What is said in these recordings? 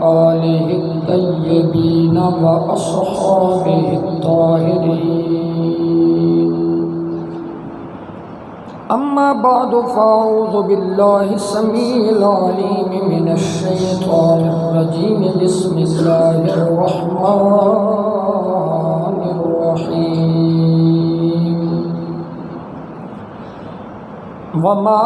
آلہ الطیبین و اصحابہ الطاہرین اما بعد فاعوذ باللہ السمیع العلیم من الشیطان الرجیم بسم اللہ الرحمن الرحیم وما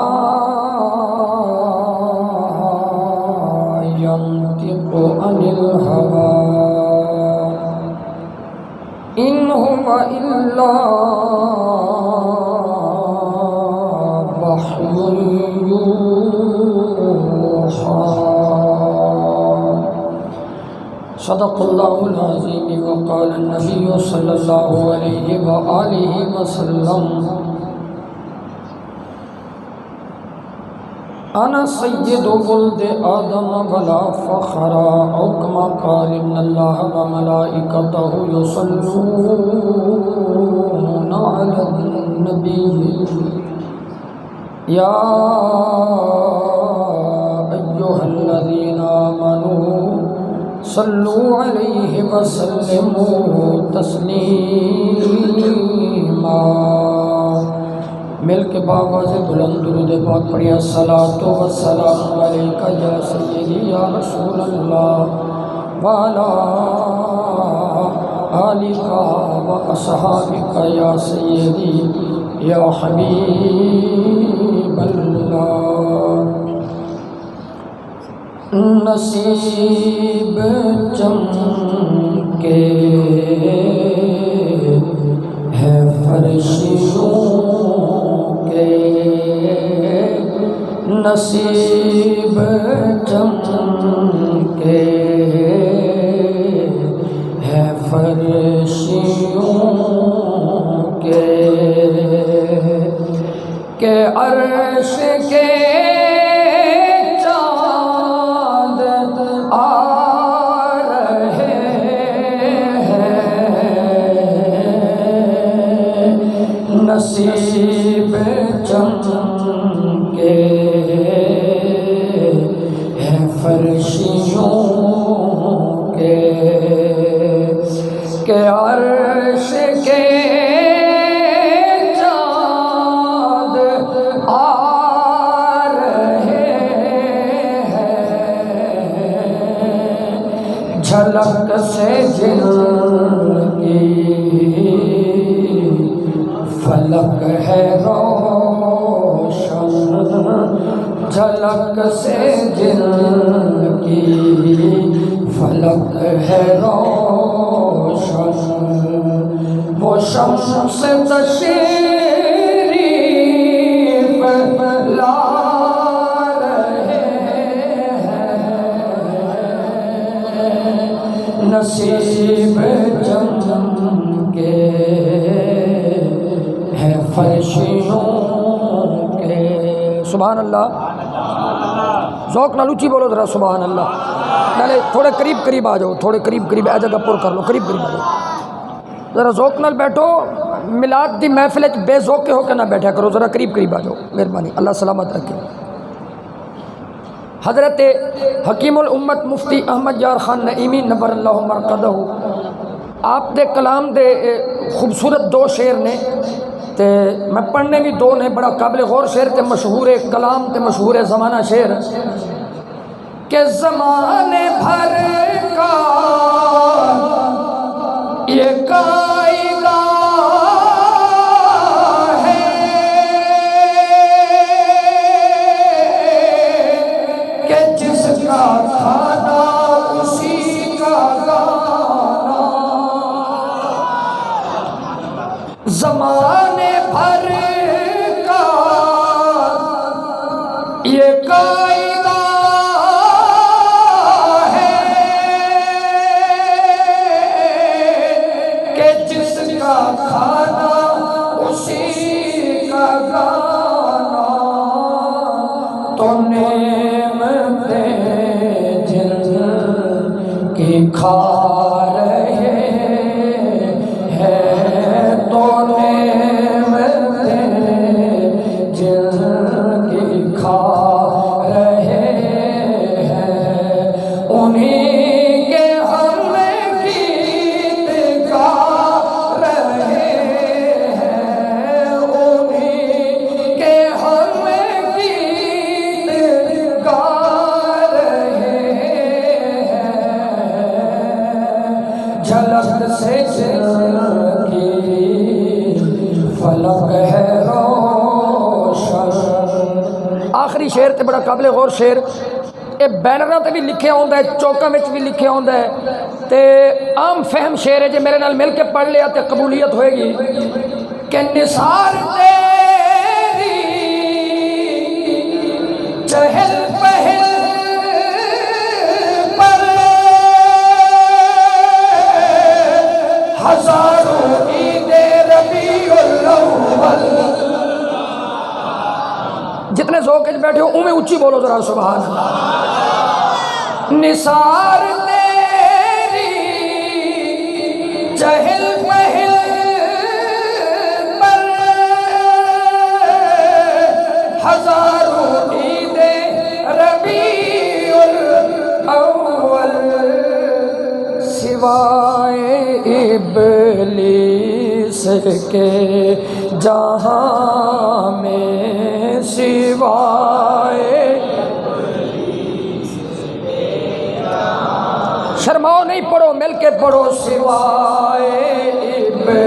ينطق عن الهوى إن هو إلا وحي يوحى صدق الله العظيم وقال النبي صلى الله عليه وآله وسلم أنا سيد ولد آدم ولا فخر أو كما قال إن الله وملائكته يصلون على النبي يا أيها الذين آمنوا صلوا عليه وسلموا تسليما مل کے باواز بلند درود پاک پڑھیا الصلاۃ والسلام علیک یا سیدی یا رسول اللہ وعلی آلک و اصحابک یا سیدی یا حبیب اللہ نصیب چمکے ہے فرشتوں کے نصیب چمکے ہے فرشتوں کے کہ عرش کے چاند آ رہے ہیں نصیب چمکے ہیں فرشتوں کے کہ عرش کے جھلک سے جن کی فلک ہے روشن جھلک سے جن کی فلک ہے روشن وہ شمس تشریف لا نصیب چمکے ہے فرشتوں کے سبحان اللہ ذوق نہ لوچی بولو ذرا سبحان اللہ نالے تھوڑے قریب قریب آ جاؤ تھوڑے قریب قریب اے جگہ پر کر لو قریب قریب آ جاؤ ذرا ذوق نال بیٹھو میلاد دی محفل بے ذوقے ہو کے نہ بیٹھا کرو ذرا قریب قریب آ جاؤ مہربانی اللہ سلامت رکھے حضرت حکیم الامت مفتی احمد یار خان نعیمی نبر اللہ مرقدہ آپ دے کلام دے خوبصورت دو شعر نے تے میں پڑھنے بھی دو نے بڑا قابل غور شعر تے مشہور کلام تے مشہور زمانہ شعر کہ زمانے بھر کا یہ قاعدہ کھانا اسی کا گانا زمانے بھر کا یہ قاعدہ ہے کہ جس کا کھانا اسی کا گانا تو کھا رہے ہیں تو نعمتیں جن کی کھا آخری شعر تے بڑا قابل غور شعر، یہ بینراں تے بھی لکھے آندا ہے، چوکاں وچ بھی لکھے آندا ہے، تے عام فہم شعر ہے، جے میرے نال مل کے پڑھ لیا تے قبولیت ہوئے گی کہ نثار تیری چہل پہل پر ہزاروں عید ربیع الاول، جتنے ذوق وچ بیٹھے ہو اوویں اونچی بولو ذرا سبحان اللہ۔ نثار تیری چہل پہل پر ہزاروں عید ربیع الاول، سوائے ابلیس کے جہاں میں، سوائے شرماؤ نہیں، پڑھو مل کے پڑھو، سوائے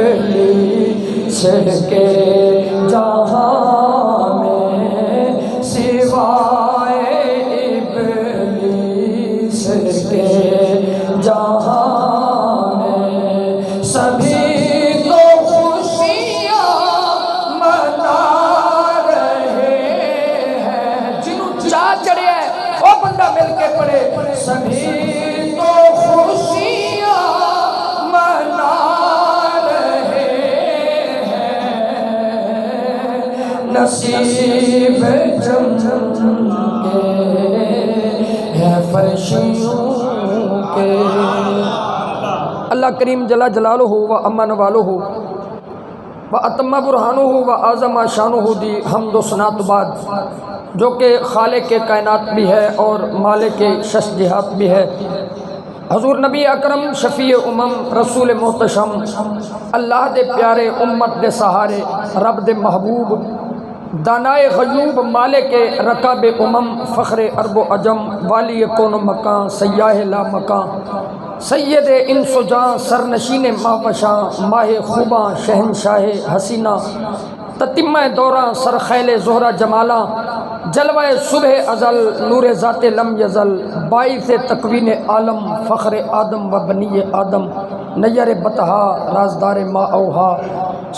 ابلیس کے جہاں میں، سوائے ابلیس کے جہاں میں، سبھی تو خوشیاں منا رہے ہیں، جنہوں چاہ چڑھے ہے وہ بندہ مل کے پڑھے، سبھی تو خوشیاں منا رہے ہیں، نصیب جم کے ہے فرشیوں کے۔ اللہ کریم جل جلالہ و امن والہ و اتم برہانہ و اعظم شانہ دی حمد و ثنا تو بعد، جو کہ خالق کائنات بھی ہے اور مالک شش جہات بھی ہے، حضور نبی اکرم شفیع امم رسول محتشم، اللہ دے پیارے امت دے سہارے، رب دے محبوب، دانائے غیوب، مالک رکاب امم، فخر عرب و عجم، والی کون و مکان، سیاہ لا مکان، سید انس و جاں، سرنشین ماہوشاں، ماہ خوباں، شہنشاہ حسینہ، تتمہ دوراں، سرخیل زہرہ جمالاں، جلوہ صبح ازل، نور ذات لم یزل، باعث تکوین عالم، فخر آدم و بنی آدم، نیر بطہا، رازدار ما اوہا،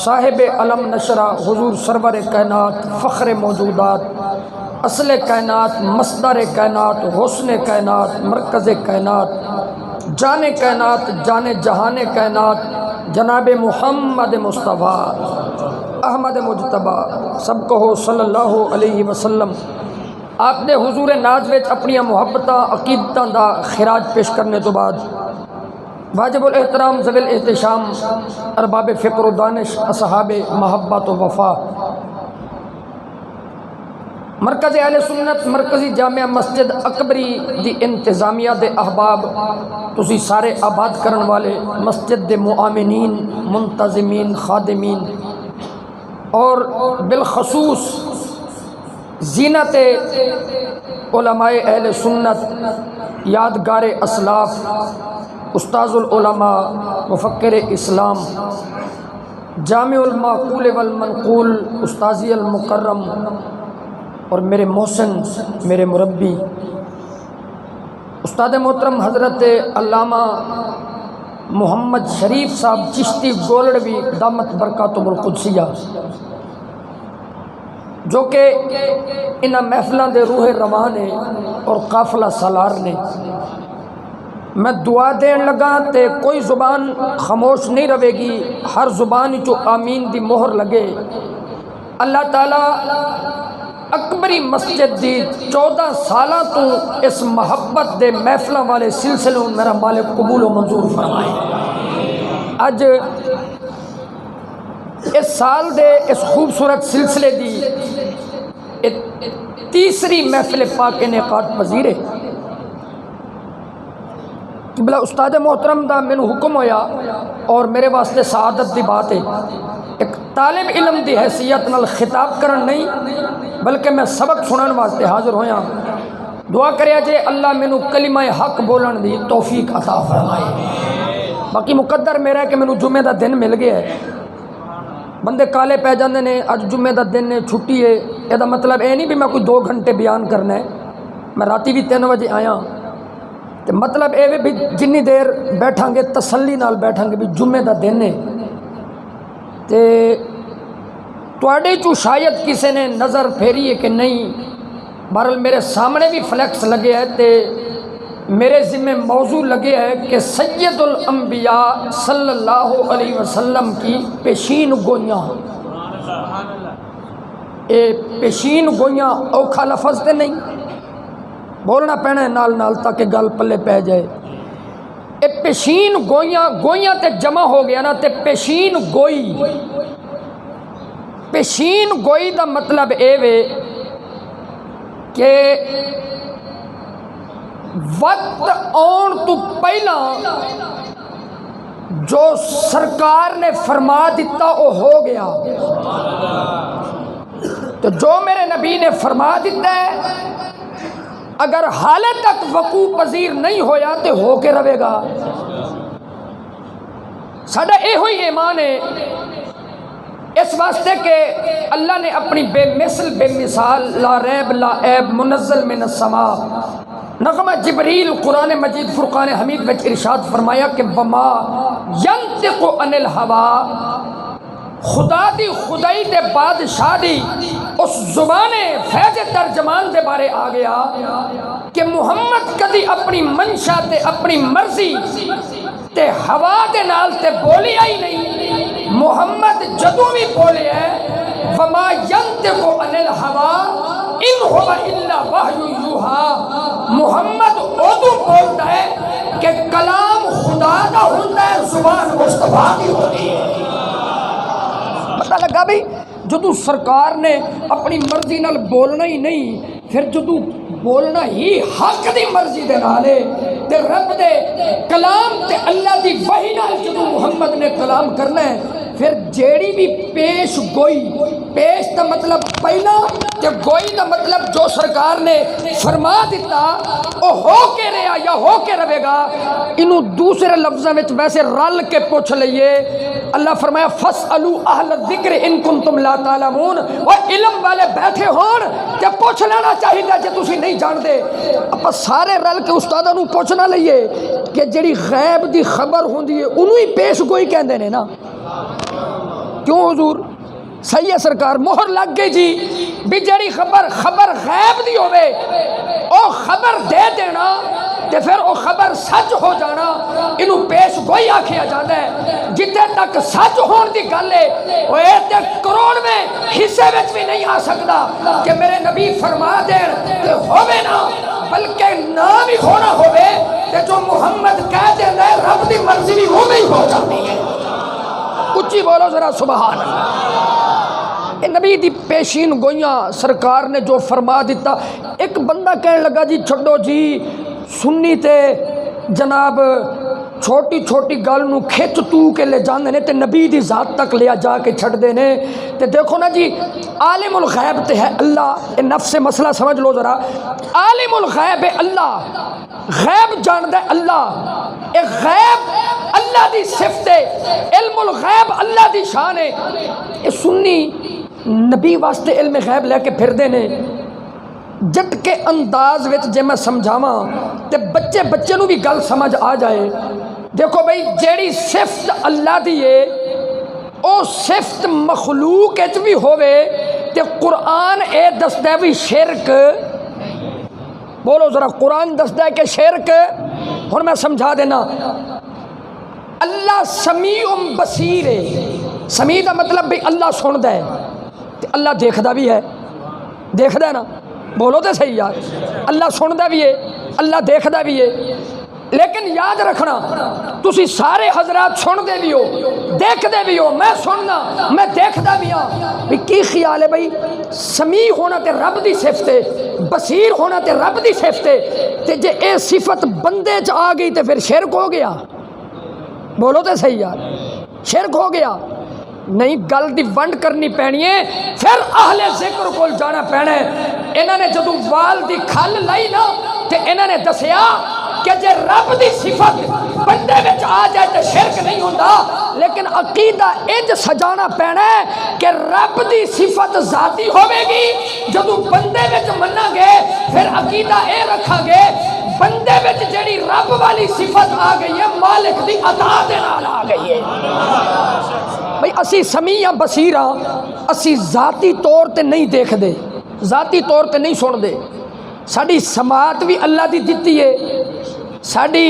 صاحب علم نشرہ، حضور سرور کائنات، فخر موجودات، اصل کائنات، مصدر کائنات، حسن کائنات، مرکز کائنات، جان کائنات، جان جہان کائنات، جناب محمد مصطفیٰ احمد مجتبہ، سب کہو صلی اللہ علیہ وسلم۔ آپ نے حضور ناز وچ اپنی محبتاں عقیدتاں دا خراج پیش کرنے تو بعد، واجب الاحترام ذوی الاحتشام، ارباب فکر و دانش، اصحاب محبت و وفا، مرکز اہل سنت، مرکزی جامعہ مسجد اکبری دی انتظامیہ دے احباب، تسی سارے آباد کرن والے، مسجد دے معامنین، منتظمین، خادمین، اور بالخصوص زینت علماء اہل سنت، یادگار اسلاف، استاذ العلماء، مفکر اسلام، جامع المعقول والمنقول، استاذی المکرم، اور میرے محسن، میرے مربی، استاد محترم حضرت علامہ محمد شریف صاحب چشتی گولڑوی دامت برکاتہم القدسیہ، جو کہ انہاں محفلاں دے روح روان نے اور قافلہ سالار نے۔ میں دعا دین لگا تے کوئی زبان خاموش نہیں رہے گی، ہر زبان جو آمین دی مہر لگے۔ اللہ تعالیٰ اکبری مسجد دی 14 سالاں تو اس محبت دے محفلاں والے سلسلے میرا مالک قبول و منظور فرمائے۔ اج اس سال دے اس خوبصورت سلسلے دی تیسری محفل پاک انعقاد پذیر ہے۔ بلا استاد محترم دا مینوں حکم ہویا اور میرے واسطے سعادت دی بات ہے، ایک طالب علم دی حیثیت نال خطاب کرن نہیں بلکہ میں سبق سنن واسطے حاضر ہویا۔ دعا کریا جے اللہ مینوں کلمہ حق بولن دی توفیق عطا فرمائے۔ باقی مقدر میرا ہے کہ مینوں جمعے دا دن مل گیا ہے، بندے کالے پہ جاندے نے، اج جمعے دا دن ہے، چھٹی ہے، یہ مطلب یہ نہیں بھی میں کوئی 2 گھنٹے بیان کرنا ہے، میں راتی بھی 3 بجے آیا تو مطلب یہ بھی جنی دیر بیٹھاں گے تسلی نال بیٹھاں گے بھی جمعے دا دن ہے تے تواڈے چوں شاید کسی نے نظر پھیری ہے کہ نہیں، بہرحال میرے سامنے بھی فلیکس لگے ہے تے میرے ذمہ موضوع لگے ہے کہ سید الانبیاء صلی اللہ علیہ وسلم کی پیشین گوئیاں، اے پیشین گوئیاں اوکھا لفظ تے نہیں، بولنا پینا ہے نال نال تاکہ گل پلے پہ جائے۔ اے پیشین گوئیاں، گوئیاں تے جمع ہو گیا نا تے پیشین گوئی، پیشین گوئی دا مطلب اے وے کہ وقت آن تو پہلا جو سرکار نے فرما دیتا وہ ہو گیا، تو جو میرے نبی نے فرما دیتا ہے اگر حالت تک وقوع پذیر نہیں ہویا تو ہو کے رہے گا۔ ساڈا یہ ہوئی ایمان ہے اس واسطے کہ اللہ نے اپنی بے مثل بے مثال لا ریب لا عیب منزل من السماء نغمہ جبریل قرآن مجید فرقان حمید وچ ارشاد فرمایا کہ وما ینطق عن الہوا، خدا دی خدائی دے بادشاہ دی اس زبان فیض ترجمان دے بارے آ گیا کہ محمد کدی اپنی منشا تے اپنی مرضی تے ہوا دے نال تے بولی آئی نہیں، محمد جدوں بھی بولے ہے وما ینطق عن الہوا ان هو الا وحی یوحا، محمد ادو بولتا ہے کہ کلام خدا دا ہوتا ہے، زبان مصطفیٰ کی ہوتی ہے۔ پتہ لگا بھی جدو سرکار نے اپنی مرضی نال بولنا ہی نہیں، پھر جدو بولنا ہی حق دی مرضی دے نالے تے رب دے کلام تے اللہ دی وحی نال جدو محمد نے کلام کرنا ہے، پھر جیڑی بھی پیش گوئی، پیش دا مطلب پہلا تے گوئی دا مطلب جو سرکار نے فرما دیتا او ہو کے رہا یا ہو کے رہے گا، انہوں دوسرے لفظوں میں ویسے رل کے پوچھ لئیے۔ اللہ فرمایا فَاسْأَلُوا أَهْلَ الذِّكْرِ إِن كُنتُمْ لَا تَعْلَمُونَ، وہ علم والے بیٹھے ہون کہ پوچھ لینا چاہیے جے تسی نہیں جان دے۔ اپا سارے رل کے استادہ نو پوچھنا لئیے کہ جڑی غیب دی خبر ہوندی ہے انہوں ہی پیش گوئی کہندے نے نا، کیوں حضور؟ صحیح ہے سرکار، مہر لگ گئی جی بھی جڑی خبر غیب دی ہوئے او خبر دے دینا تے پھر او خبر سچ ہو جانا، انہوں پیش گوئی آکھیا جانا ہے۔ جتے تک سچ ہون دی گل ہے وہ ایتے کروڑ میں حصے وچ بھی نہیں آ سکتا کہ میرے نبی فرما دین تے ہوئے نا، بلکہ نہ بھی ہونا ہوئے تے جو محمد کہہ دینا ہے رب دی مرضی بھی وہ نہیں ہو جاتی ہے۔ اچھی بولو ذرا سبحان اللہ۔ نبی دی پیشین گوئیاں سرکار نے جو فرما دیتا، ایک بندہ کہنے لگا جی چھڑو جی سنی تے جناب چھوٹی چھوٹی گل نو کھچ تو کے لے جاندے نے تے نبی دی ذات تک لیا جا کے چھڑ دے نے تے دیکھو نا جی عالم الغیب تے ہے اللہ، نفس مسئلہ سمجھ لو ذرا، عالم الغیب ہے اللہ، غیب جاندے اللہ، ایک غیب اللہ دی صفت ہے، علم الغیب اللہ دی شان ہے۔ یہ سنی نبی واسطے علم غیب لے کے پھر دے نے، جٹ کے انداز وچ جے میں سمجھاواں تے بچے نو بھی گل سمجھ آ جائے۔ دیکھو بھئی جیڑی صفت اللہ دی ہے او صفت مخلوق وچ بھی ہوئے تے قرآن اے دسدا بھی شرک، بولو ذرا قرآن دسدا ہے کہ شرک، ہن میں سمجھا دینا۔ اللہ سمیع بصیر ہے، سمیع دا مطلب بھی اللہ سندا ہے تے اللہ دیکھدا بھی ہے، دیکھدا ہے نا، بولو تے صحیح یار، اللہ سندا بھی ہے اللہ دیکھدا بھی ہے، لیکن یاد رکھنا تسی سارے حضرات سن دے بھی ہو دیکھ دے بھی ہو، میں سننا میں دیکھدا بھی ہاں، بھی کی خیال ہے بھئی سمیع ہونا تے رب دی صفت ہے، بصیر ہونا تے رب دی صفت ہے، تے جے اے صفت بندے چ آ گئی تے پھر شرک ہو گیا، بولو تے صحیح یار، شرک ہو گیا نہیں۔ گل دی ونڈ کرنی پینی ہے، پھر اہل ذکر کو جانا پینا ہے۔ انہوں نے جدو وال دی کھل لائی نا تے انہوں نے دسیا کہ جے رب دی صفت بندے وچ آ جائے تو شرک نہیں ہوندا، لیکن عقیدہ انج سجانا پینا ہے کہ رب دی صفت ذاتی ہوے گی، جدوں بندے وچ مننا گے پھر عقیدہ اے رکھا گے بندے وچ جڑی رب والی صفت آ گئی ہے مالک دی عطا دے نال آ گئی ہے۔ بھئی اسی سمیع بصیر ہاں، اسی ذاتی طور تے نہیں دیکھ دے، ذاتی طور تے نہیں سن دے، ساڈی سماعت بھی اللہ دی دتی ہے، ساڈی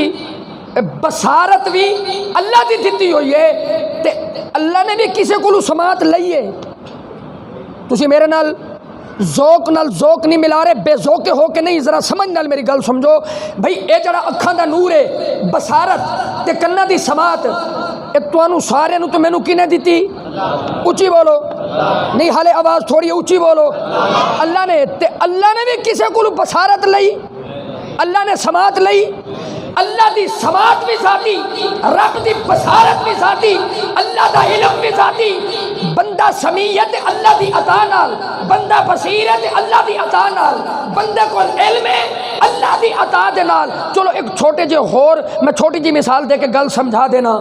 بصارت بھی اللہ دی دتی ہوئی ہے، تے اللہ نے بھی کسے کولو سماعت لئی ہے۔ تسی میرے نال ذوق نہیں ملا رہے، بے ذوق ہو کے نہیں، ذرا سمجھ نال میری گل سمجھو۔ بھئی اے جڑا اکھاں دا نور ہے، بصارت تے کناں دی سماعت، اے تانوں سارے نوں تو مینوں کنے دتی؟ اونچی بولو، نہیں حالے آواز تھوڑی اونچی بولو۔ اللہ نے، تے اللہ نے بھی کسے کولو بصارت لئی، اللہ نے سماعت لئی، اللہ دی سماعت بھی ذاتی، رب دی بصارت بھی ذاتی، اللہ دا علم بھی ذاتی۔ بندہ سمیعت اللہ دی عطا نال، بندہ بصیرت اللہ دی عطا نال، بندے کو علم ہے اللہ دی عطا دے نال۔ چلو ایک چھوٹے جے ہور میں چھوٹی جی مثال دے کے گل سمجھا دینا۔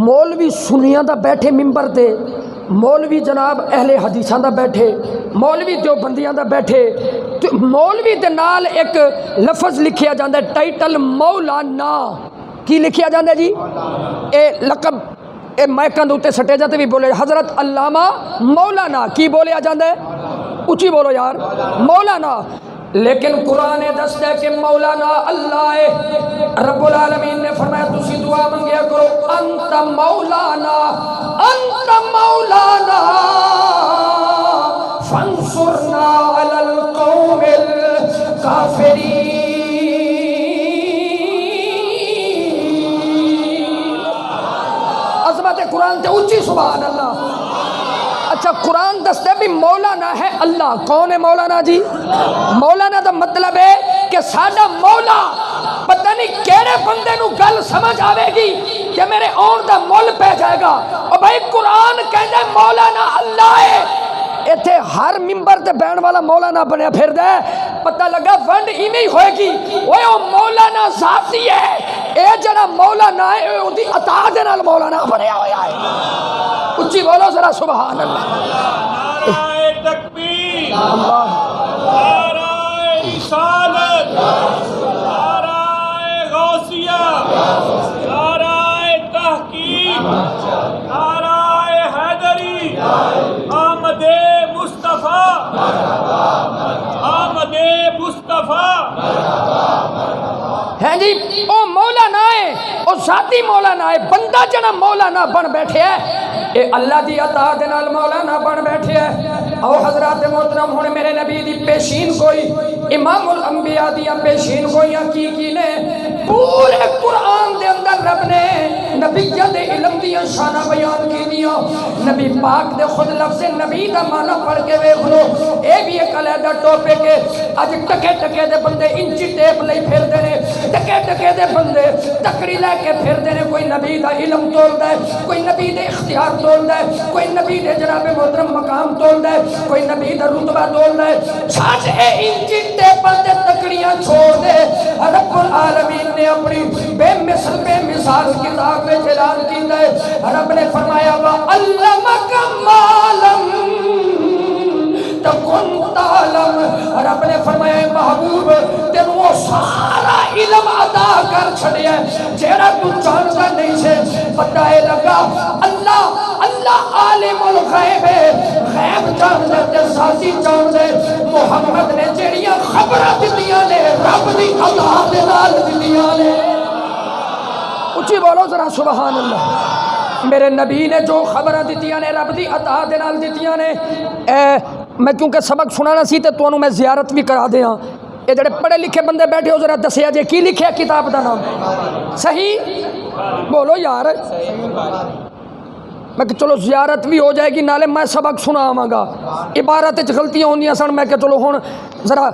مولوی سنیاں دا بیٹھے ممبر تے، مولوی جناب اہل حدیثاں دا بیٹھے، مولوی دیوبندیاں دا بیٹھے، تو مولوی دے نال ایک لفظ لکھیا جاندہ ہے، ٹائٹل مولانا۔ کی لکھیا جاندہ ہے جی؟ اے لقب اے مائکاں دے اوتے سٹیجاں تے بھی بولے حضرت علامہ مولانا، کی بولیا جاندہ ہے؟ اونچی بولو یار، مولانا۔ لیکن قرآن دستا ہے کہ مولانا اللہ ہے۔ رب العالمین نے فرمایا تسی دعا منگیا کرو، انت مولانا، انت مولانا فانصرنا علی القوم الکافرین۔ عظمت قرآن تے اونچی سبحان اللہ۔ اچھا قرآن دستے بھی مولانا ہے اللہ، کون ہے مولانا جی؟ مولانا دا مطلب ہے کہ ساڈا مولا، پتہ نہیں کیڑے بندے نو گل سمجھ آوے گی کہ میرے آن دا مول پہ جائے گا۔ اور بھائی قرآن کہندے مولانا اللہ ہے، ایتھے ہر ممبر تے بین والا مولانا بنیا پھر دے، پتہ لگا ونڈ ایویں ہی ہوئے گی۔ وہ مولانا ذاتی ہے، اے جڑا مولانا ہے اے اودی عطا دے نال مولانا بنیا ہویا ہے۔ اچھی بولو ذرا سبحان اللہ۔ نعرہ تکبیر، اللہ، نعرہ رسالت، نعرہ غوثیہ، نعرہ تحقیق، نعرہ حیدری، آمد مصطفیٰ، آمد مصطفیٰ۔ ہے جی او مولانا ہے، او ذاتی مولانا ہے، بندہ جنا مولانا بن بیٹھے ہے، اے اللہ دی عطا دے نال مولانا بن بیٹھے ہے۔ او حضرات محترم ہونے میرے نبی دی پیشین کوئی امام الانبیاء دیاں پیشین کوئیاں کی نے پورے قرآن دے اندر رب نے نبیہ دے علم دیاں شانہ بیان کی دیاں۔ نبی پاک دے خود لفظ نبی دا معنی پڑھ کے ویکھ لو، اے بھی ایک علیحدہ ٹوپے کے اج ٹکے ٹکے دے بندے انچی ٹیپ لئی پھر دے نے، ٹکے ٹکے دے بندے تکڑی لے کے پھر دے نے، کوئی نبی دا علم تول دے، کوئی نبی دے اختیار تول دے، کوئی نبی دے جناب محترم مقام تول دے، کوئی نبی دا رتبہ تول دے۔ چھاٹ اے انچی ٹیپل دے تکڑیاں چھوڑ دے، رب العالمین نے اپنی بے مثل بے مثال کتاب میں اعلان کیتا ہے۔ رب نے فرمایا وَعَلَّمَكَ مَا لَمْ تَكُنْ تَعْلَمْ، رب نے فرمایا اے محبوب تینوں وہ سارا علم عطا کر چھڑیا ہے جیڑا تو جانتا نہیں سے۔ پتہ ہے لگا اللہ عالم الغیب ہے، غیب جان دے تے ذاتی جان دے۔ محمد نے جیڑیاں خبراں دتیاں نے رب دی عطا دے نال دتیاں نے۔ اچھی بولو ذرا سبحان اللہ۔ میرے نبی نے جو خبراں دتیاں نے رب دی عطا دے نال دتیاں نے۔ میں کیونکہ سبق سنانا سی تے تانوں میں زیارت بھی کرا دیاں۔ یہ جڑے پڑھے لکھے بندے بیٹھے ہو ذرا دسیا جے کی لکھیا کتاب دا نام؟ صحیح بولو یار۔ میں کہ چلو زیارت بھی ہو جائے گی نالے میں سبق سناواں گا۔ عبارت وچ غلطیاں ہوندیاں سن، میں کہ چلو ہن ذرا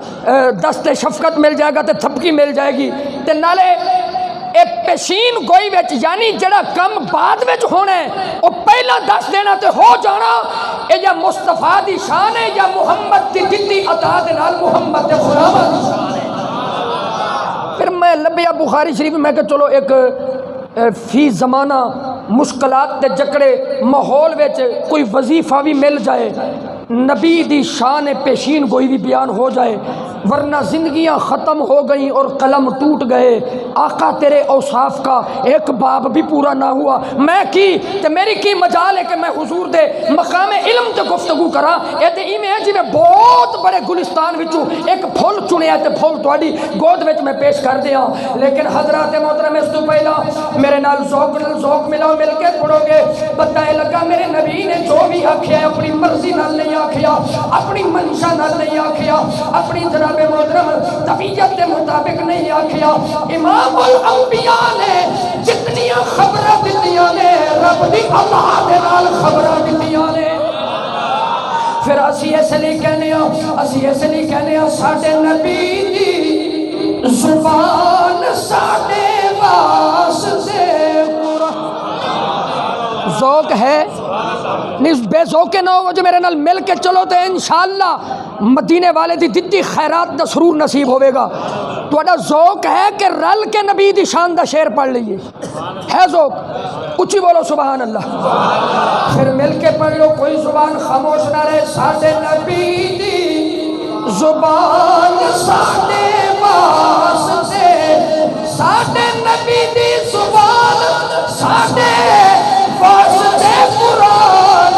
دست شفقت مل جائے گا تے تھپکی مل جائے گی تے نالے اے پیشین گوئی وچ یعنی جڑا کم بعد وچ ہونا ہے او پہلا دس دینا تے ہو جانا۔ اے یا مصطفیٰ دی شان ہے یا محمد دی دتی عطا دے نال محمد دے غلاماں دی شان ہے۔ پھر میں میں لبیا بخاری شریف میں کہ چلو ایک فی زمانہ مشکلات دے جکڑے ماحول وچ کوئی وظیفہ بھی مل جائے، نبی دی شان پیشین گوئی بھی بیان ہو جائے، ورنہ زندگیاں ختم ہو گئیں اور قلم ٹوٹ گئے، آقا تیرے اوصاف کا ایک باب بھی پورا نہ ہوا، میں کی تے میری کی مجال ہے کہ میں حضور دے مقام علم تے گفتگو کراں۔ اے تے ایویں ہے جویں بہت بڑے گلستان وچوں ایک پھول چنیا تے پھول تہاڈی گود وچ میں پیش کر دیاں، لیکن حضرات محترم اس تو پہلا میرے نال ذوق ملاؤ، مل کے پڑھو گے، پتہ ہے لگا میرے نبی نے جو بھی آکھیا اپنی مرضی نال نہیں آکھیا، اپنی منشا نال نہیں آکھیا، اپنی جناب محترم طبیعت کے مطابق نہیں آکھیا۔ امام الانبیاء نے جتنی خبراں دتیاں نے رب دی اللہ دے نال خبراں دتیاں نے، پھر اسی اس لیے کہنے ہاں ساڈے نبی دی زبان ساڈے واسطے ذوق ہے نہیں، بے ذوق نہ ہو جو میرے نال مل کے چلو تو انشاءاللہ مدینے والے دی دتی خیرات دا سرور نصیب ہوئے گا۔ تہاڈا ذوق ہے کہ رل کے نبی دی شان دا شعر پڑھ لئیے، ہے ذوق؟ اچھی بولو سبحان اللہ، پھر مل کے پڑھ لو، کوئی زبان خاموش نہ رہے۔ ساڈے نبی دی زبان ساڈے واسطے، ساڈے نبی دی زبان ساڈے واسطے قرآن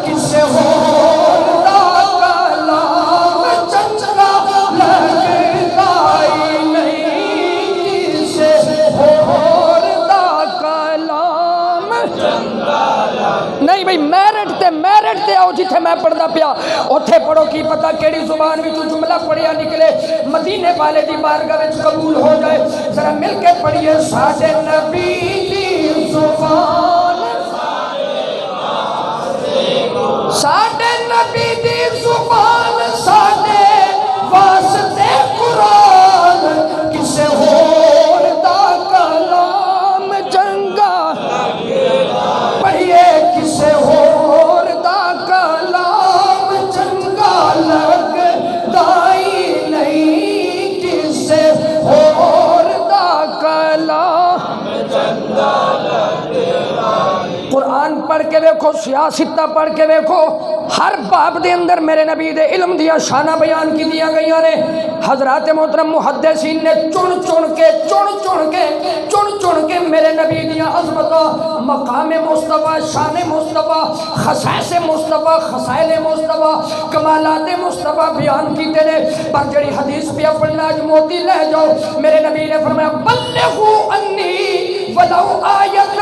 کسے ہور دا کلام چنگا لگدا ہی نہیں، کسے ہور دا کلام نہیں۔ بھئی میرٹ تے آؤ جتھے میں پڑھدا پیا اوتھے پڑھو، کی پتہ کیڑی زبان وچوں جملہ پڑھیا نکلے مدینے والے دی بارگاہ وچ قبول ہو جائے۔ ذرا مل کے پڑھیے، ساڈے نبی دی زبان، ساڈے نبی دی زبان ساڈے واسطے قرآن کسے ہور دا کلام چنگا پڑھیے، کسے ہور دا کلام چنگا لگدا ہی نہیں، کسے ہور دا کلام چنگا قرآن پڑھ کے ویکھو، سیاستہ پڑھ کے ویکھو، ہر باب دے اندر میرے نبی دے علم دیا شانہ بیان کی دیا گئیاں نے۔ حضرات محترم محدثین نے چن کے میرے نبی دیا عظمتاں، مقام مصطفیٰ، شان مصطفیٰ، خصائص مصطفیٰ، خصائل مصطفیٰ، کمالات مصطفیٰ بیان کیتے نے۔ پر جڑی حدیث پہ پڑھنا اج موتی لے جاؤ، میرے نبی نے فرمایا بلغوا انی ولو آیت،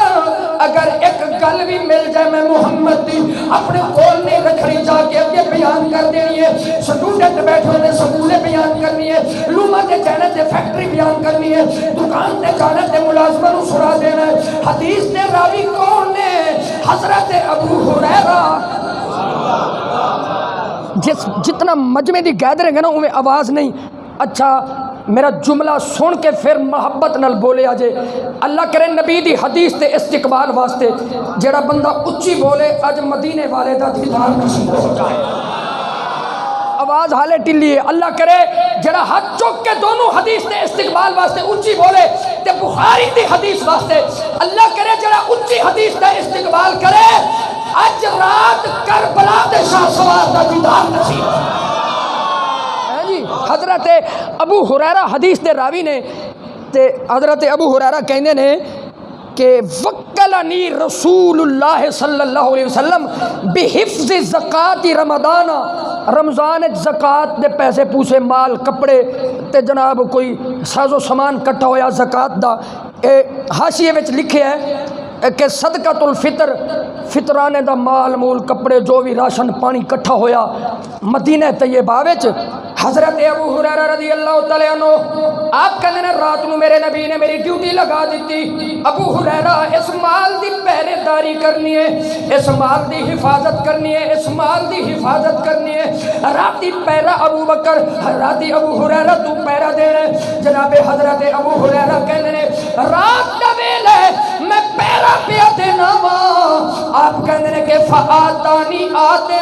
اگر ایک گل بھی مل جائے میں محمد دی اپنے کول نہیں رکھنی، جا کے اگے بیان کر دینی ہے۔ سٹوڈنٹ بیٹھے ہونے سکولے بیان کرنی ہے، لوما تے جانے تے فیکٹری بیان کرنی ہے، دکان تے جانے تے ملازمہ نو سنا دینا ہے۔ حدیث تے راوی کون نے؟ حضرت ابو ہریرہ۔ جتنا مجمع دی گیدرنگ ہے نا انہیں آواز نہیں، اچھا میرا جملہ سن کے پھر محبت نال بولے آجے۔ اللہ کرے نبی دی حدیث تے استقبال واسطے جڑا بندہ اچھی بولے اج مدینے والے دا دیدار نصیب ہو جائے۔ آواز حالے ٹلی ہے، اللہ کرے جڑا ہاتھ چک کے دونوں حدیث تے استقبال واسطے اچھی بولے تے بخاری دی حدیث واسطے اللہ کرے جڑا اچھی حدیث دا استقبال کرے اج رات کربلا دے شاہ سوار دا دیدار نصیب ہو جائے۔ حضرت ابو ہریرہ حدیث دے راوی نے تے حضرت ابو ہریرہ کہندے نے کہ وکلنی رسول اللہ صلی اللہ علیہ وسلم بحفظ زکات رمضان، رمضان زکات دے پیسے پوسے مال کپڑے تے جناب کوئی ساز و سامان کٹھا ہویا زکات دا، حاشیے وچ لکھے ہے کہ صدقۃ الفطر، فطرانے دا مال مول کپڑے جو بھی راشن پانی کٹھا ہویا مدینہ طیبہ وچ۔ حضرت ابو ہریرہ رضی اللہ تعالیٰ عنہ آپ کہنے نے رات نو میرے نبی نے میری ڈیوٹی لگا دیتی، ابو ہریرہ اس مال دی پہرے داری کرنی ہے، اس مال دی حفاظت کرنی ہے، اس مال دی حفاظت کرنی ہے۔ راتی پہرا ابو بکر، راتی ابو ہریرہ تو پہرا دے رہے۔ جناب حضرت ابو ہریرہ کہنے نے رات دا ویلے میں پیرا پیا دینا وا آپ کہندے نے کہ فآتانی آتے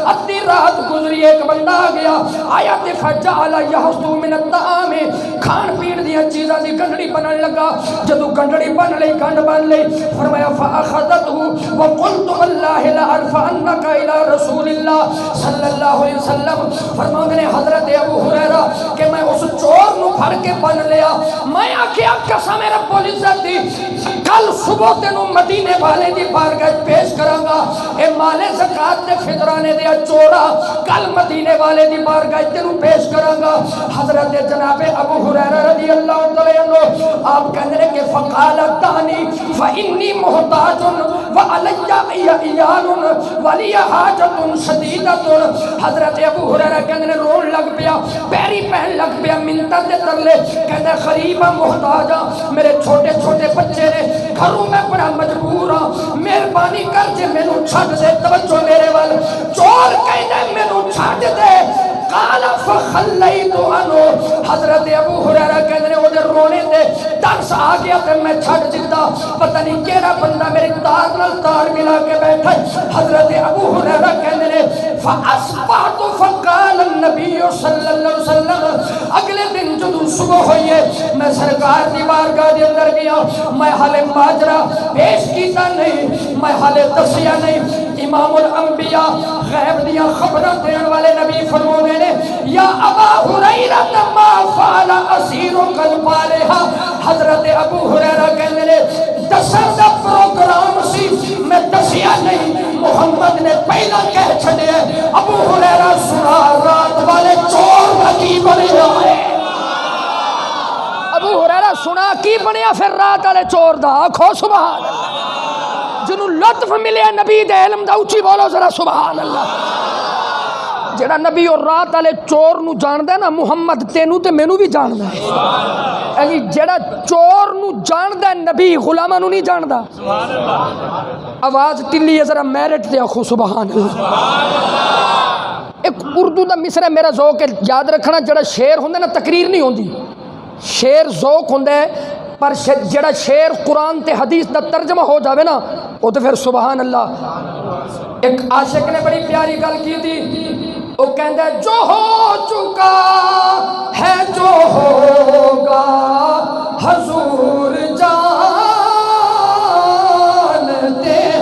ادھی رات گزری ایک بندہ آ گیا آیا تے فجعل یحصو من الطعام کھان پین دی چیزاں دی گنڈڑی بنن لگا جدوں گنڈڑی بن لئی گنڈ بن لئی فرمایا فاخذته وقلت والله لا ارفعنك الى رسول اللہ صلی اللہ علیہ وسلم فرماندے نے حضرت ابو ہریرہ کہ میں اس چور نو پھڑ کے بن لیا میں آکھیا قسم رب العزت دی کل صبح تینوں مدینے والے دی بارگاہ پیش کراں گا اے مال زکات دے فطرانے دے چورا کل مدینے والے دی بارگاہ تینوں پیش کراں گا حضرت جناب ابو ہریرہ رضی اللہ تعالی عنہ آپ کہندے نے کہ فقال تانی فانی محتاج وعلی عیال ولی حاجت شدیدۃ حضرت ابو ہریرہ کہندے نے رون لگ پیا پیری پہن لگ پیا منت دے ترلے کہندے غریب محتاج میرے چھوٹے چھوٹے بچے نے گھروں میں بڑا مجبور ہاں مہربانی کر کے مینوں چھڈ دے توجہ میرے وال چور کہندے مینوں چھڈ دے قال فخلیت عنہ حضرت ابو ہریرہ کہندے نے اودے رونے تے ترس آ گیا تے میں چھڈ دتا پتہ نہیں کیڑا بندہ میرے تار نال تار ملا کے بیٹھا حضرت ابو ہریرہ کہندے نے فاصبحت فقال النبی صلی اللہ علیہ وسلم اگلے دن جدوں صبح ہوئی ہے میں سرکار دی بارگاہ دے اندر گیا میں حال ماجرا پیش کیتا نہیں میں حال دسیا نہیں امام الانبیاء غیب دیا خبریں دین والے نبی فرمانے نے یا ابا ہریرہ ما فعل اسیر البارحہ حضرت ابو ہریرہ کہندے نے دسن دا پروگرام سی میں دسیا نہیں محمد نے پہلا کہہ چھڈیا ابو ہریرہ سنا رات والے چور دا کی بنیا ہے ابو ہریرہ سنا کی بنیا پھر رات والے چور دا آکھو سبحان اللہ جنوں لطف ملے نبی دے علم دا اچھی بولو ذرا سبحان اللہ جڑا نبی اور رات والے چور نو جاندا ہے نا محمد تینوں تے مینوں بھی جاندا ہے یعنی جڑا چور نو جاندا ہے نبی غلاماں نو نہیں جاندا سبحان اللہ آواز ٹلی ہے ذرا میرٹ تے آکھو سبحان اللہ ایک اردو دا مصرع میرا ذوق ہے یاد رکھنا جڑا شعر ہوندا نا تقریر نہیں ہوندی شعر ذوق ہوندا ہے پر جڑا شعر قرآن تے حدیث دا ترجمہ ہو جاوے نا وہ تو پھر سبحان اللہ ایک عاشق نے بڑی پیاری گل کی تھی وہ کہندے جو ہو چکا ہے جو ہوگا حضور جانتے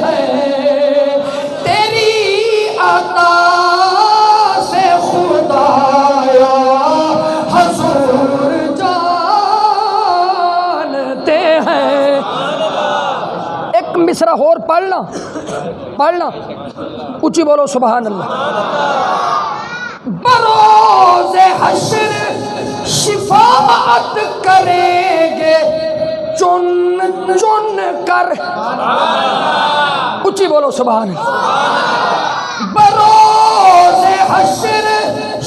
ہیں تیری عطا سے خدایا حضور جانتے ہیں ایک مصرع اور پڑھنا اونچی بولو سبحان اللہ بروز حشر شفاعت کریں گے چن چن کر اونچی بولو سبحان اللہ بروز حشر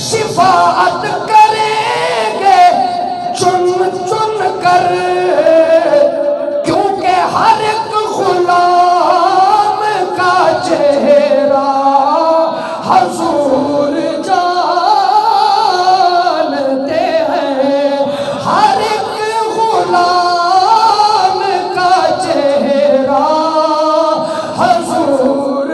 شفاعت کریں گے چن چن کر کیونکہ ہر ایک غلام کا چہرہ حضور جانتے ہیں ہر ایک غلام کا چہرہ حضور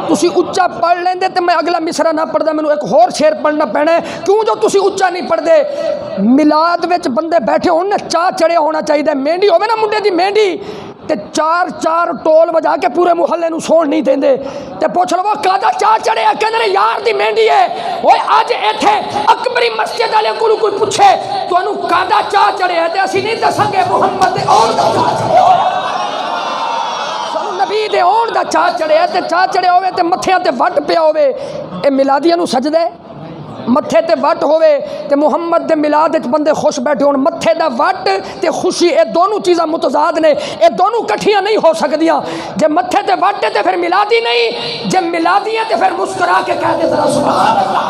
تسی اچا پڑھ لیندے تے میں اگلا مصرع نہ پڑھدا مینوں ایک اور شعر پڑھنا پینا ہے کیوں جو تسی اچا نہیں پڑھدے میلاد وچ بندے بیٹھے ہون نا چاہ چڑھیا ہونا چاہیے مہندی ہوے نا منڈے دی مہندی تے چار چار ٹول بجا کے پورے محلے نو سون نہیں دیندے تے پوچھ لو کادا چاہ چڑھیا کہندے نے یار دی مہندی ہے اوئے اج ایتھے اکبری مسجد والے کولوں کوئی پوچھے تانوں کادا چاہ چڑھیا تے اسی نہیں دساں گے محمد دے اور دا چاہ چڑھیا سانوں نبی دے اور دا چاہ چڑھیا تے چاہ چڑھیا ہوے تے متھیاں تے وٹ پیا ہوے اے میلادیاں نو سجدے متھے تے وٹ ہوے تے محمد دے میلاد وچ بندے خوش بیٹھے ہون متھے دا وٹ تے خوشی اے دونوں چیزاں متضاد نے اے دونوں کٹھیاں نہیں ہو سکدیاں جے متھے تے وٹ تے پھر میلادی نہیں جے میلادی ہے تے پھر مسکرا کے کہہ دے ذرا سبحان اللہ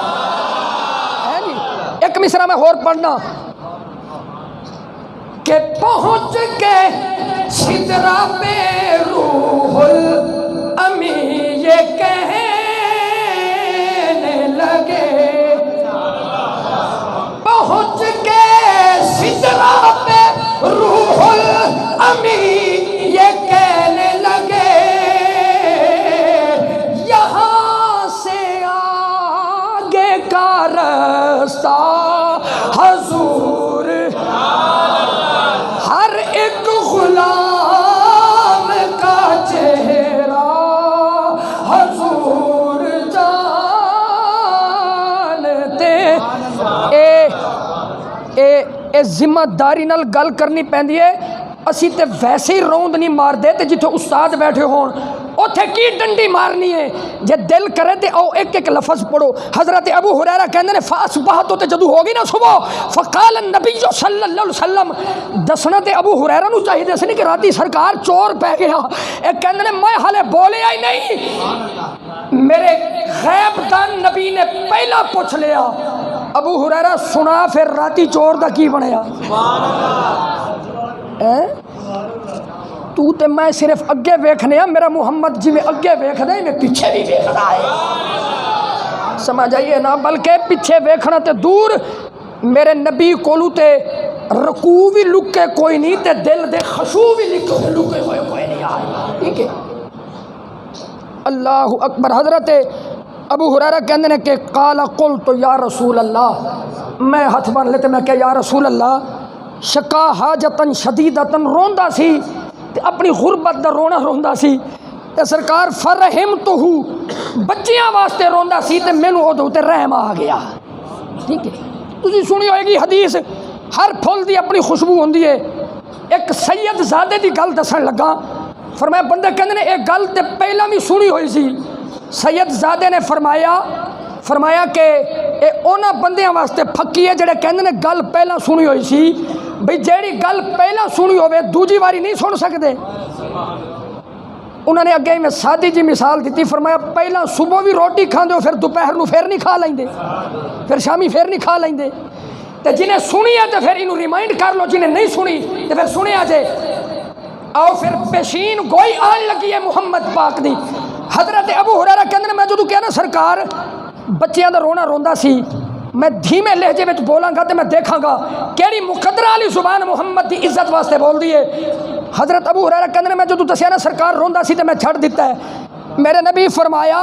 ہے نہیں ایک مصرع میں اور پڑھنا کہ پہنچ کے سدرہ پہ روح الامی یہ کہنے لگے پہنچ کے سدرہ پہ روح آگے کا رستہ حضور، ہر ایک غلام کا چہرہ حضور جانتے۔ اے ذمہ داری نال گل کرنی پیندی ہے۔ اسی تے ویسے ہی روند نہیں مار دے تے جتھے استاد بیٹھے ہون اوتھے کی ڈنڈی مارنی ہے۔ جے دل کرے تے او ایک ایک لفظ پڑھو۔ حضرت ابو ہریرہ کہندے نے فاصبحت تے جدو ہوگی نا صبح، فقال النبی صلی اللہ علیہ وسلم، دسنا تے ابو ہریرہ نو چاہیے سی کہ راتی سرکار چور پہ گیا، اے کہندے نے میں ہالے بولیا ہی نہیں، میرے غیب دان نبی نے پہلا پوچھ لیا۔ ابو ہریرہ سنا پھر راتی چور دا کی بنیا؟ تو تے میں صرف اگے ویکھنے ہاں، میرا محمد جی میں اگے ویکھدا ہے میں پیچھے بھی ویکھدا ہے، سمجھ آئیے نا۔ بلکہ پیچھے ویکھنا تے دور، میرے نبی کولو تے رکوع بھی لکے کوئی نہیں تے دل دے خشوع بھی لکے ہوئے کوئی نہیں آئے، ٹھیک ہے۔ اللہ اکبر۔ حضرت ابو ہریرہ کہندے نے کہ قال قلت یا رسول اللہ، میں ہاتھ بن لیتے میں کہ یا رسول اللہ، شکا حاجتن شدیدتن روندا سی تے اپنی غربت دا رونا روندا سی تے سرکار فرحمتہ بچیاں واسطے روندا سی تے مینوں اودے تے رحم آ گیا، ٹھیک ہے۔ تسی سنی ہوئے گی حدیث، ہر پھل دی اپنی خوشبو ہوندی ہے۔ ایک سید زادے دی گل دسن لگا، فرمایا بندے کہندے نے ایک گل تے پہلا بھی سنی ہوئی سی۔ سید زادے نے فرمایا کہ اے اونا بندیاں واسطے پھکی ہے جڑے کہندے نے گل پہلا سنی ہوئی سی، بھئی جیڑی گل پہلا سنی ہوئے دوجی واری نہیں سن سکتے۔ انہوں نے اگے میں سادی جی مثال دیتی، فرمایا پہلا صبح بھی روٹی کھاندے ہو پھر دوپہر نو پھر نہیں کھا لیندے، پھر شامی پھر نہیں کھا لیندے، تے جنہیں سنی ہے تو پھر انہوں ریمائنڈ کر لو، جنہیں نہیں سنی تو پھر سنے آجے۔ آؤ پھر پیشین گوئی آن لگی ہے محمد پاک دی۔ حضرت ابو ہریرہ کہندے نے میں جدوں کہنا سرکار بچیاں دا رونا روندا سی، میں دھیمے لہجے وچ بولاں گا تے میں دیکھاں گا کیڑی مقدرہ والی زبان محمد دی عزت واسطے بول دی ہے۔ حضرت ابو ہریرہ کہندے نے میں جدوں دسیا نا سرکار روندا سی تے میں چھڑ دیتا ہے۔ میرے نبی فرمایا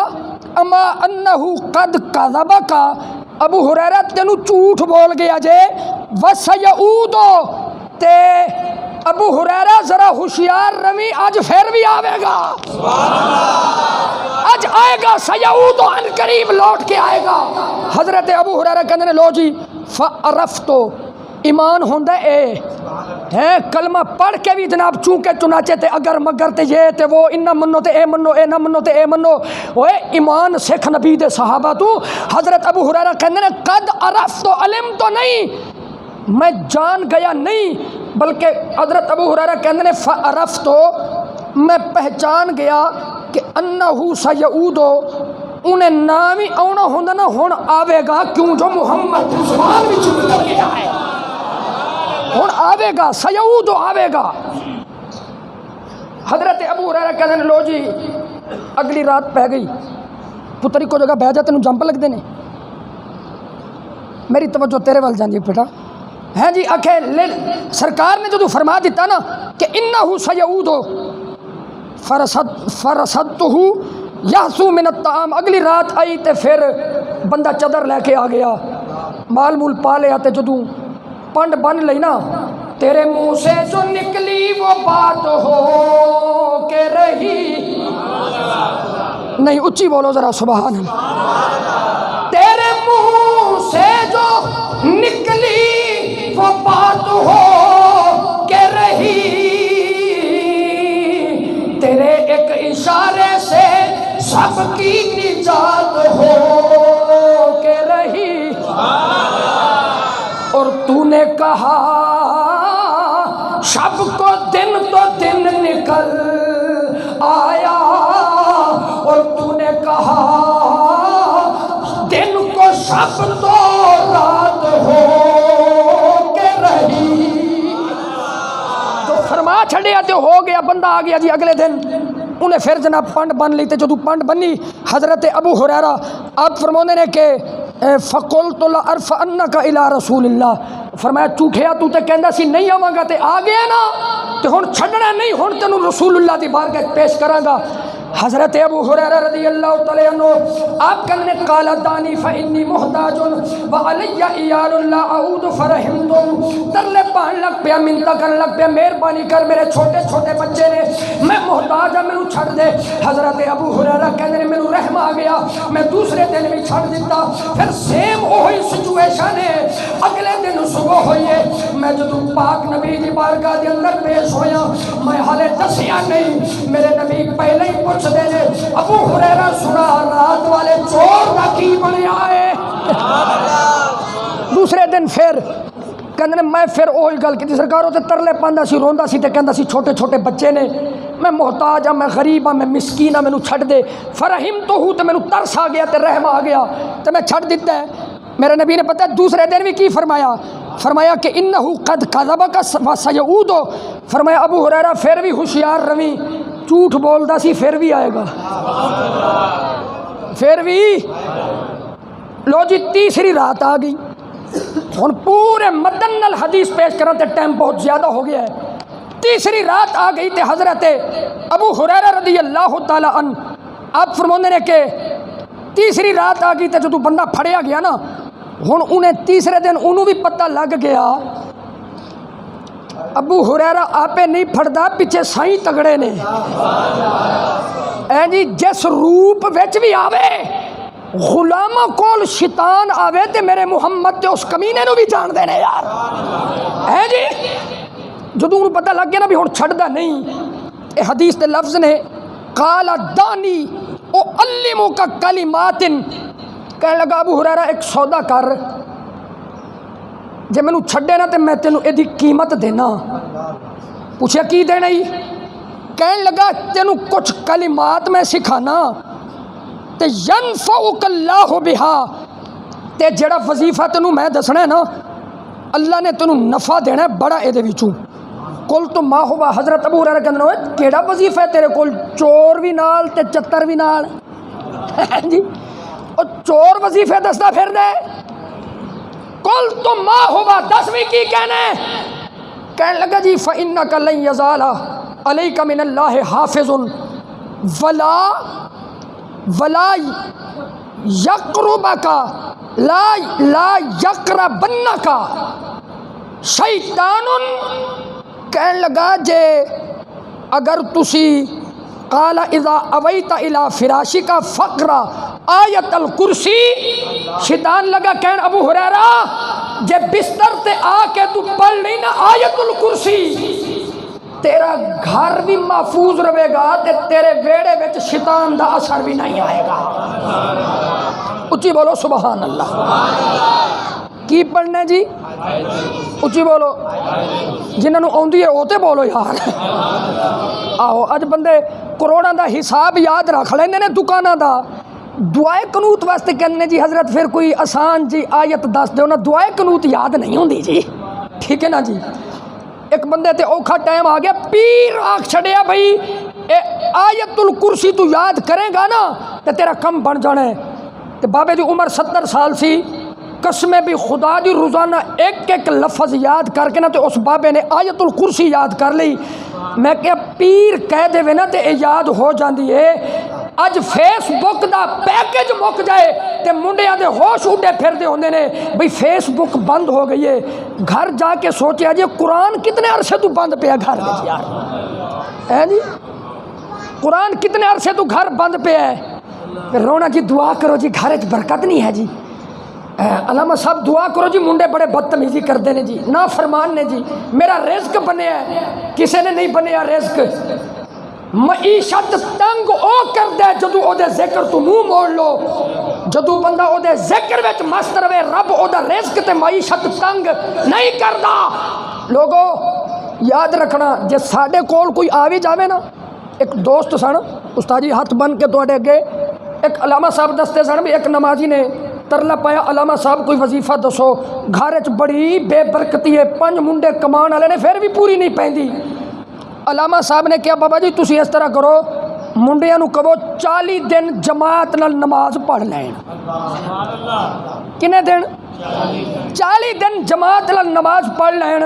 اما انہ قد کذبک، ابو ہریرہ تینوں جھوٹ بول گیا جے، وسیعود تے ابو ہریرہ ذرا ہوشیار روی، آج پھر بھی آئے گا، آج آئے گا، سیعود عن قریب لوٹ کے آئے گا۔ حضرت ابو ہریرہ کہندے نے لو جی فعرفتو، ایمان ہوندہ اے ہے کلمہ پڑھ کے بھی جناب چونکہ چنانچہ تے اگر مگر تے یہ تے وہ انہ منو تے اے منو، اے نہ منو تے اے منو، اوے ایمان سکھ نبی دے صحابہ تو۔ حضرت ابو ہریرہ کہندے نے قد عرفتو، علم تو نہیں، میں جان گیا نہیں، بلکہ حضرت ابو ہریرہ کہندے نے فعرفتو، میں پہچان گیا کہ انہو سیعودو، انہیں نام ہی اونا ہوندہ نہ ہون آوے گا، کیوں جو محمد زبان بھی چکی کر گیا ہے، ہون آوے گا، سیعودو آوے گا۔ حضرت ابو ہریرہ کہندے نے لو جی اگلی رات پہ گئی، پتری کو جگہ بہ جاتے نو جمپ لگ دینے، میری توجہ تیرے وال جاندی بیٹا، ہیں جی آکھے سرکار نے جو فرما دیتا نا کہ انہو سیعودو فرصدتہ یحسو من الطعام، اگلی رات آئی تے پھر بندہ چادر لے کے آ گیا، مال مول پا لیا تے جدوں پنڈ بن لئی نا، تیرے منہ سے جو نکلی وہ بات ہو کے رہی، نہیں اچھی بولو ذرا سبحان اللہ، تیرے منہ سے جو نکلی وہ بات ہو کے رہی، تیرے ایک اشارے سے سب کی نجات ہو کے رہی، اور تو نے کہا شب کو دن تو دن نکل آیا، اور تو نے کہا دن کو شب تو رات ہو کے رہی، تو فرما چھڑیا تے ہو گیا، بندہ آ گیا جی اگلے دن، انہیں پھر جناب پنڈ بن لی تے جدو پنڈ بنی حضرت ابو ہریرہ آپ فرمانے نے کہ فَقُلْتُ لَأَرْفَعَنَّكَ إِلَىٰ رَسُولِ اللَّهِ، فرمایا چوٹھیا تو تے کہندا سی نہیں آواں گا تے آ گیا نا تے ہن چھڈنا نہیں، ہن تینوں رسول اللہ دی بارگاہ پیش کراں گا۔ حضرت ابو ہریرہ رضی اللہ تعالی عنہ آپ کہنے قال دانی فانی محتاج وعلی عیال لا اعود فرحمتم، ترلے پان لگ پیا، منتا کرنے لگ پیا، مہربانی کر میرے چھوٹے چھوٹے بچے نے، میں محتاج ہوں، مینوں چھڑ دے۔ حضرت ابو ہریرہ کہنے مینوں رحم آ گیا، میں دوسرے دن بھی چھڑ دیتا۔ پھر سیم وہی سچویشن ہے، اگلے دن صبح ہوئی ہے، میں جدوں پاک نبی دی بارگاہ دے اندر پیش ہویا، میں حالے دسیا نہیں، میرے نبی پہلے ہی پوچھ دے نے ابو ہریرہ سنا رات والے چور دا کی بنیا ہے۔ دوسرے دن پھر کہندے میں پھر وہی گل کی سرکار تے ترلے پاندا سی، روندا سی تے کہندا سی چھوٹے چھوٹے بچے نے، میں محتاج ہاں، میں غریب ہاں، میں مسکین ہاں، مینوں چھڈ دے۔ فرحمتہ تے مینوں ترس آ گیا تے رحم آ گیا تے میں چھڈ دیتا ہے۔ میرے نبی نے پتہ دوسرے دن بھی کی فرمایا، فرمایا کہ انہو قد کذبک وسیعود، فرمایا ابو ہریرہ پھر بھی ہوشیار رویں، جھوٹ بولدا سی پھر بھی آئے گا، پھر بھی۔ لو جی تیسری رات آ گئی، ہن پورے متن الحدیث پیش کرن تے ٹائم بہت زیادہ ہو گیا ہے۔ تیسری رات آ گئی تے حضرت ابو ہریرہ رضی اللہ تعالی عنہ آپ فرماندے نے کہ تیسری رات آ گئی تے جدوں بندہ پھڑیا گیا نا، ہن انہیں تیسرے دن انہوں بھی پتہ لگ گیا ابو ہریرہ آپے نہیں پھڑدا، پیچھے سائیں تگڑے نے۔ اے جی جس روپ وچ بھی آوے غلاماں کول شیطان آوے تے میرے محمد تے اس کمینے نو بھی جان دینے یار۔ اے جی جدوں انہوں پتہ لگ گیا نا بھی ہن چھڑدا نہیں، اے حدیث دے لفظ نے قال دانی او علمک کلمات، کہنے لگا ابو ہریرہ ایک سودا کر، جے مینوں چھڈے نا تے میں تینوں ایدی قیمت دینا۔ پوچھا کی دینا ہی؟ کہنے لگا تینوں کچھ کلمات میں سکھانا تے ینفعک اللہ بہا، تے جڑا وظیفہ تینوں میں دسنا ہے نا اللہ نے تینوں نفع دینا ہے بڑا اے دے وچوں۔ کل تو ما ہوا، حضرت ابو ہریرہ کہندے نے کیڑا وظیفہ ہے تیرے کول، چور بھی نال تے چتر بھی نال؟ جی اور چور وظیفے دستا پھر دے؟ کل تو ما ہوا، دسویں کی کہنے؟ کہنے لگا جی فَإِنَّكَ لَن يَزَالَ عَلَيْكَ مِنَ اللَّهِ حَافِظٌ وَلَا يَقْرُبَكَ لَا يَقْرَبَنَّكَ شَيْطَانٌ۔ کہنے لگا جے اگر تسی قال اذا اویت الى فراشک فقرا آیت الکرسی، شیطان لگا کہن ابو ہریرہ جے بستر تے آ کے تو پڑھ لئی نا آیت الکرسی، تیرا گھر بھی محفوظ رہے گا تے تیرے ویڑے وچ شیطان دا اثر بھی نہیں آئے گا۔ اچھی بولو سبحان اللہ۔ کی پڑھنے جی؟ اچھی بولو، جنہوں نے آندی ہے وہ تے بولو یار۔ آہو اج بندے کروڑاں دا حساب یاد رکھ لیندے نے دکاناں دا، دعائے قنوت واسطے کہنے جی حضرت پھر کوئی آسان جی آیت دس دیو نا، دعائے قنوت یاد نہیں ہوندی جی، ٹھیک ہے نا جی۔ ایک بندے تے اوکھا ٹائم آ گیا، پیر آکھ چھڑیا بھائی اے آیت الکرسی تو یاد کرے گا نا تے تیرا کم بن جانا ہے۔ تے بابے دی عمر 70 سال سی، قسمیں بھی خدا دی روزانہ ایک ایک لفظ یاد کر کے نا تے اس بابے نے آیت الکرسی یاد کر لی۔ میں کہ پیر کہہ دے وے نا تے اے یاد ہو جاندی ہے۔ اج فیس بک دا پیکج مک جائے تے منڈیاں دے ہوش اڈے پھر دے ہوندے نے بھئی فیس بک بند ہو گئی ہے۔ گھر جا کے سوچے جی قرآن کتنے عرصے تو بند پیا گھر وچ یار، ہے جی قرآن کتنے عرصے تو گھر بند پیا ہے۔ رونا جی دعا کرو جی گھر وچ برکت نہیں ہے جی، علامہ صاحب دعا کرو جی منڈے بڑے بدتمیزی کرتے ہیں جی، نافرمان نے جی، میرا رزق بنیا ہے کسی نے نہیں بنیا رزق۔ معیشت تنگ او کر دے جدو او دے ذکر تو منہ موڑ لو، جدو بندہ او دے ذکر وچ مست رہے رب او دا رزق تے معیشت تنگ نہیں کردا۔ لوگو یاد رکھنا جے ساڈے کول کوئی آوی جاوے نا، ایک دوست سن استاد جی ہاتھ بن کے تواڈے اگے ایک علامہ صاحب دستے سن بھی ایک نمازی نے ترلا پایا علامہ صاحب کوئی وظیفہ دسو، گھر وچ بڑی بے برکتی ہے، 5 منڈے کمان والے نے پھر بھی پوری نہیں پیندی۔ علامہ صاحب نے کہا بابا جی تسی اس طرح کرو منڈیاں نو کہو 40 دن جماعت نال نماز پڑھ لین۔ کنے دن؟ 40 دن جماعت لال نماز پڑھ لین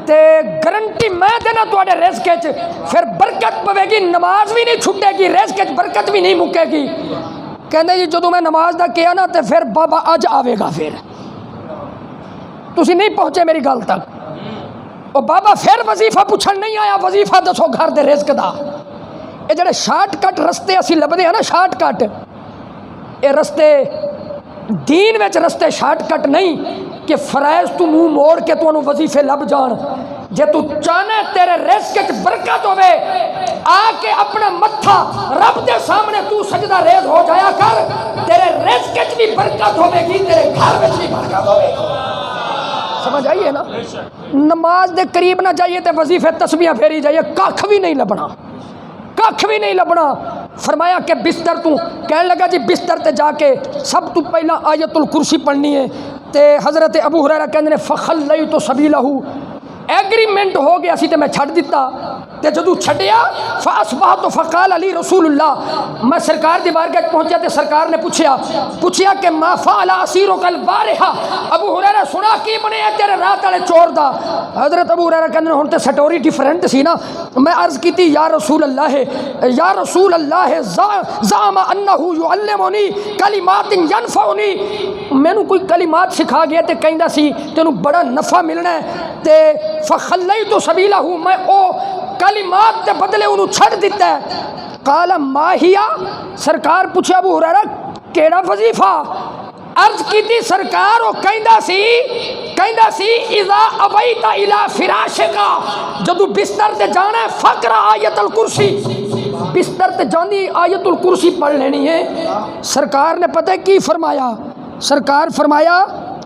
تے گارنٹی میں دینا تواڈے رزق وچ پھر برکت پوے گی، نماز بھی نہیں چھٹے گی، رزق وچ برکت بھی نہیں مکے گی۔ کہندے جی جدوں میں نماز دا کیا نا تے پھر بابا اج آوے گا، پھر تسی نہیں پہنچے میری گل تک۔ او بابا پھر وظیفہ پوچھن نہیں آیا، وظیفہ دسو گھر دے رزق دا۔ یہ جڑے شارٹ کٹ رستے اسی لبدے ہیں نا، شارٹ کٹ، یہ رستے دین وچ رستے شارٹ کٹ نہیں کہ فرائض تو منہ موڑ کے تو وظیفے لب جان۔ جے تو چاہنے تیرے رزق وچ برکت ہوے، آ کے اپنا متھا رب دے سامنے تو سجدہ ریز ہو جایا کر، تیرے رزق وچ بھی برکت ہوے گی، تیرے گھر وچ بھی برکت ہوے گی۔ سمجھ آئیے نا؟ نماز دے قریب نہ جائیے تے وظیفے تسبیحاں پھیری جائیے، ککھ بھی نہیں لبنا، ککھ بھی نہیں لبنا۔ فرمایا کہ بستر تو کہنے لگا جی بستر تے جا کے سب تو پہلا آیت الکرسی پڑھنی ہے، تے حضرت ابو ہریرہ کہندے نے فخلیت سبیلہ، ایگریمنٹ ہو گیا سی تے میں چھڈ دیتا، تے جدو چھڈیا فاصبحت فقال علی رسول اللہ، میں سرکار دی بارگاہ پہنچیا تے سرکار نے پوچھیا کہ ما فعل اسیرک البارحہ، ابو ہریرہ سنا کی بنے تیرے رات والے چور دا؟ حضرت ابو ہریرہ کہندے ہن تے سٹوری ڈیفرنٹ سی نا۔ میں عرض کیتی یا رسول اللہ زعم انہ یعلمنی کلمات ینفعنی، مینوں کوئی کلمات سکھا گیا تے کہندا سی تینوں بڑا نفع ملنا ہے، تے فخلیت سبیلہ، میں او کلمات دے بدلے انہوں چھڑ دیتا ہے۔ قال ما ہیا، سرکار پوچھے ابو ہریرہ کیڑا وظیفہ؟ عرض کی تھی سرکار وہ کہندا سی اذا ابیت الی فراشکا، جدو بستر تے جانا ہے فقرا آیت الکرسی، بستر تے جانی آیت الکرسی پڑھ لینی ہے۔ سرکار نے پتہ کی فرمایا؟ سرکار فرمایا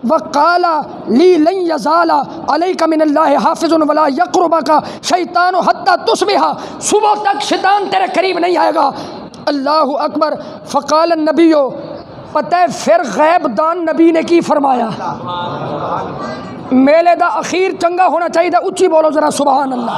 وقال لی لن یزال علیک من اللہ حافظ ولا یقربک شیطان حتی تصبح، صبح تک شیطان تیرے قریب نہیں آئے گا۔ اللہ اکبر۔ فقال النبی، پتہ ہے پھر غیب دان نبی نے کی فرمایا؟ میلے دا اخیر چنگا ہونا چاہیے، اچھی بولو ذرا سبحان اللہ۔